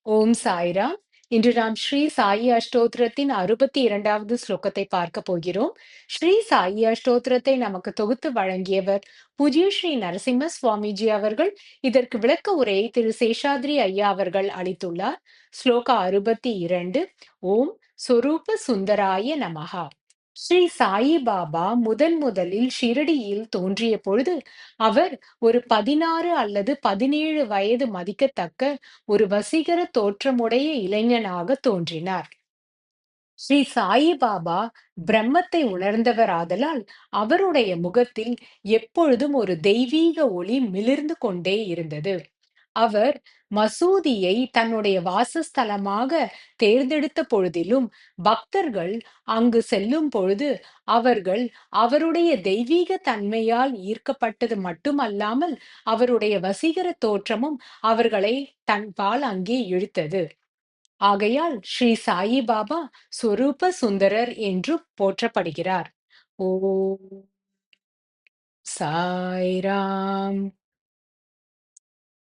ஓம் சாய்ராம். இன்று நாம் ஸ்ரீ சாயி அஷ்டோத்திரத்தின் 62வது ஸ்லோகத்தை பார்க்க போகிறோம். ஸ்ரீ சாயி அஷ்டோத்திரத்தை நமக்கு தொகுத்து வழங்கியவர் பூஜ்ய ஸ்ரீ நரசிம்ம சுவாமிஜி அவர்கள். இதற்கு விளக்க உரையை திரு சேஷாத்ரி ஐயா அவர்கள் அளித்துள்ளார். ஸ்லோகா 62. ஓம் சொரூப சுந்தராய நமஹா. ஸ்ரீ சாயி பாபா முதலில் ஷிரடியில் தோன்றிய பொழுது அவர் ஒரு 16 அல்லது 17 வயது மதிக்கத்தக்க ஒரு வசீகர தோற்றமுடைய இளைஞனாக தோன்றினார். ஸ்ரீ சாயி பாபா பிரம்மத்தை உணர்ந்தவராதலால் அவருடைய முகத்தில் எப்பொழுதும் ஒரு தெய்வீக ஒளி மிளிர்ந்து கொண்டே இருந்தது. அவர் மசூதியை தன்னுடைய வாசஸ்தலமாக தேர்ந்தெடுத்த பொழுதிலும் பக்தர்கள் அங்கு செல்லும் பொழுது அவர்கள் அவருடைய தெய்வீக தன்மையால் ஈர்க்கப்பட்டது மட்டுமல்லாமல் அவருடைய வசீகர தோற்றமும் அவர்களை தன்பால் அங்கே இழுத்தது. ஆகையால் ஸ்ரீ சாயி பாபா சொரூப சுந்தரர் என்று போற்றப்படுகிறார். ஓ சாய்ராம்.